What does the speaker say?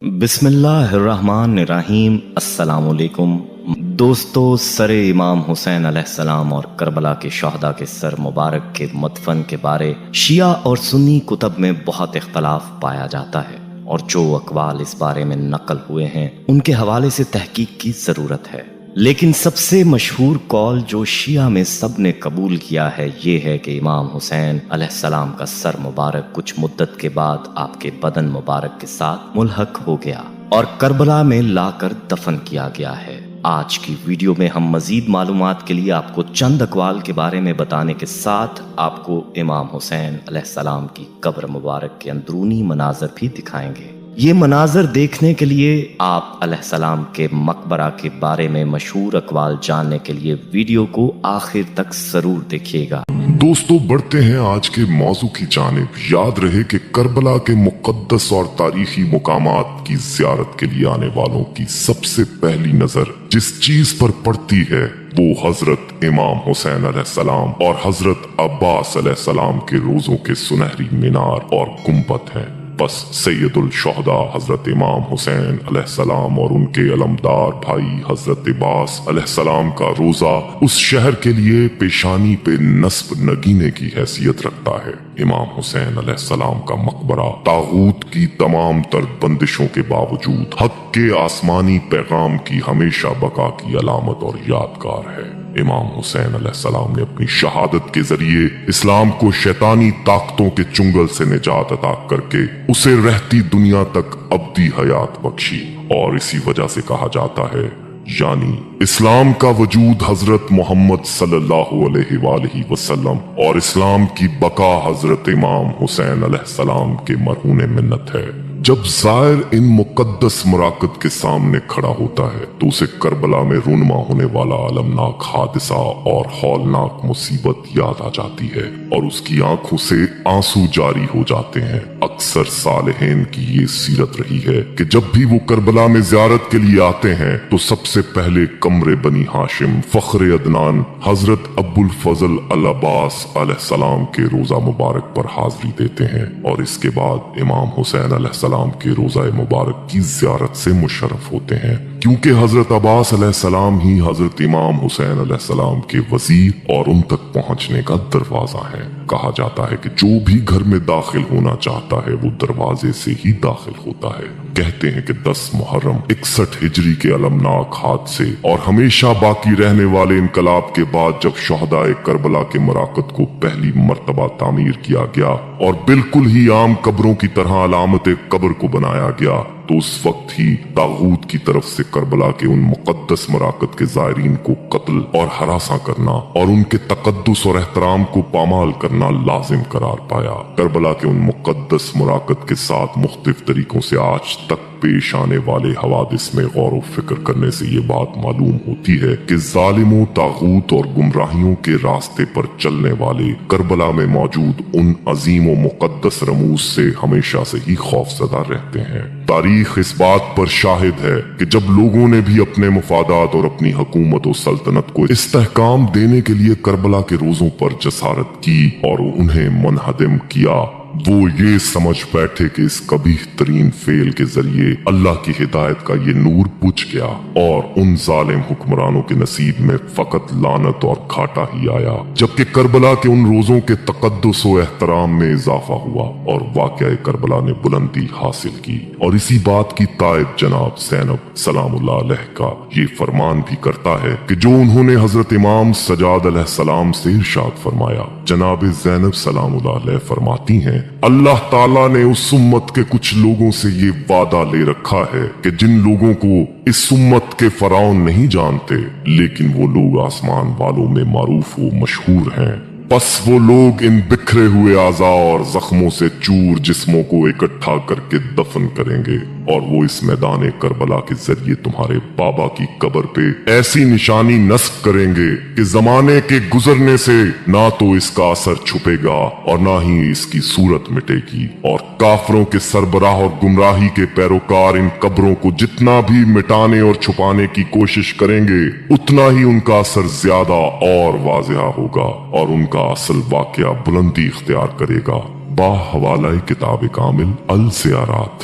بسم اللہ الرحمن الرحیم۔ السلام علیکم دوستو، سر امام حسین علیہ السلام اور کربلا کے شہداء کے سر مبارک کے مدفن کے بارے شیعہ اور سنی کتب میں بہت اختلاف پایا جاتا ہے، اور جو اقوال اس بارے میں نقل ہوئے ہیں ان کے حوالے سے تحقیق کی ضرورت ہے۔ لیکن سب سے مشہور قول جو شیعہ میں سب نے قبول کیا ہے یہ ہے کہ امام حسین علیہ السلام کا سر مبارک کچھ مدت کے بعد آپ کے بدن مبارک کے ساتھ ملحق ہو گیا اور کربلا میں لا کر دفن کیا گیا ہے۔ آج کی ویڈیو میں ہم مزید معلومات کے لیے آپ کو چند اقوال کے بارے میں بتانے کے ساتھ آپ کو امام حسین علیہ السلام کی قبر مبارک کے اندرونی مناظر بھی دکھائیں گے۔ یہ مناظر دیکھنے کے لیے آپ علیہ السلام کے مقبرہ کے بارے میں مشہور اقوال جاننے کے لیے ویڈیو کو آخر تک ضرور دیکھیے گا۔ دوستو، بڑھتے ہیں آج کے موضوع کی جانب۔ یاد رہے کہ کربلا کے مقدس اور تاریخی مقامات کی زیارت کے لیے آنے والوں کی سب سے پہلی نظر جس چیز پر پڑتی ہے وہ حضرت امام حسین علیہ السلام اور حضرت عباس علیہ السلام کے روزوں کے سنہری مینار اور گنبد ہیں۔ بس سید الشہداء حضرت امام حسین علیہ السلام اور ان کے علمدار بھائی حضرت عباس علیہ السلام کا روزہ اس شہر کے لیے پیشانی پہ نصب نگینے کی حیثیت رکھتا ہے۔ امام حسین علیہ السلام کا مقبرہ طاغوت کی تمام تر بندشوں کے باوجود حق کے آسمانی پیغام کی ہمیشہ بقا کی علامت اور یادگار ہے۔ امام حسین علیہ السلام نے اپنی شہادت کے ذریعے اسلام کو شیطانی طاقتوں کے چنگل سے نجات عطا کر کے اسے رہتی دنیا تک ابدی حیات بخشی، اور اسی وجہ سے کہا جاتا ہے یعنی اسلام کا وجود حضرت محمد صلی اللہ علیہ وآلہ وسلم اور اسلام کی بقا حضرت امام حسین علیہ السلام کے مرہون منت ہے۔ جب زائر ان مقدس مراکز کے سامنے کھڑا ہوتا ہے تو اسے کربلا میں رونما ہونے والا المناک حادثہ اور ہولناک مصیبت یاد آ جاتی ہے، اور اس کی آنکھوں سے آنسو جاری ہو جاتے ہیں۔ اکثر صالحین کی یہ سیرت رہی ہے کہ جب بھی وہ کربلا میں زیارت کے لیے آتے ہیں تو سب سے پہلے قمر بنی ہاشم فخر عدنان حضرت ابو الفضل العباس علیہ السلام کے روزہ مبارک پر حاضری دیتے ہیں، اور اس کے بعد امام حسین علیہ السلام کے روزہ مبارک کی زیارت سے مشرف ہوتے ہیں، کیونکہ حضرت عباس علیہ السلام ہی حضرت امام حسین علیہ السلام کے وزیر اور ان تک پہنچنے کا دروازہ ہے۔ کہا جاتا ہے کہ جو بھی گھر میں داخل ہونا چاہتا ہے وہ دروازے سے ہی داخل ہوتا ہے۔ کہتے ہیں کہ 10 محرم 61 ہجری کے المناک حادثے اور ہمیشہ باقی رہنے والے انقلاب کے بعد جب شہداء کربلا کے مراکز کو پہلی مرتبہ تعمیر کیا گیا اور بالکل ہی عام قبروں کی طرح علامت قبر کو بنایا گیا، تو اس وقت ہی طاغوت کی طرف سے کربلا کے ان مقدس مراکز کے زائرین کو قتل اور ہراساں کرنا اور ان کے تقدس اور احترام کو پامال کرنا لازم قرار پایا۔ کربلا کے ان مقدس مراکز کے ساتھ مختلف طریقوں سے آج تک پیش آنے والے حوادث میں غور و فکر کرنے سے یہ بات معلوم ہوتی ہے کہ ظالموں، طاغوت اور گمراہیوں کے راستے پر چلنے والے کربلا میں موجود ان عظیم و مقدس رموز سے ہمیشہ سے ہی خوف زدہ رہتے ہیں۔ تاریخ اس بات پر شاہد ہے کہ جب لوگوں نے بھی اپنے مفادات اور اپنی حکومت و سلطنت کو استحکام دینے کے لیے کربلا کے روزوں پر جسارت کی اور انہیں منہدم کیا، وہ یہ سمجھ بیٹھے کہ اس قبیح ترین فعل کے ذریعے اللہ کی ہدایت کا یہ نور بجھ گیا اور ان ظالم حکمرانوں کے نصیب میں فقط لعنت اور گھاٹا ہی آیا، جبکہ کربلا کے ان روزوں کے تقدس و احترام میں اضافہ ہوا اور واقعہ کربلا نے بلندی حاصل کی۔ اور اسی بات کی تائید جناب زینب سلام اللہ علیہ کا یہ فرمان بھی کرتا ہے کہ جو انہوں نے حضرت امام سجاد علیہ السلام سے ارشاد فرمایا۔ جناب زینب سلام اللہ علیہ فرماتی ہیں، اللہ تعالیٰ نے اس امت کے کچھ لوگوں سے یہ وعدہ لے رکھا ہے کہ جن لوگوں کو اس امت کے فرعون نہیں جانتے لیکن وہ لوگ آسمان والوں میں معروف و مشہور ہیں، پس وہ لوگ ان بکھرے ہوئے اعضاء اور زخموں سے چور جسموں کو اکٹھا کر کے دفن کریں گے، اور وہ اس میدان کربلا کے ذریعے تمہارے بابا کی قبر پہ ایسی نشانی نصب کریں گے کہ زمانے کے گزرنے سے نہ تو اس کا اثر چھپے گا اور نہ ہی اس کی صورت مٹے گی، اور کافروں کے سربراہ اور گمراہی کے پیروکار ان قبروں کو جتنا بھی مٹانے اور چھپانے کی کوشش کریں گے اتنا ہی ان کا اثر زیادہ اور واضح ہوگا اور ان کا اصل واقعہ بلندی اختیار کرے گا۔ با حوالہ کتاب کامل الزیارات۔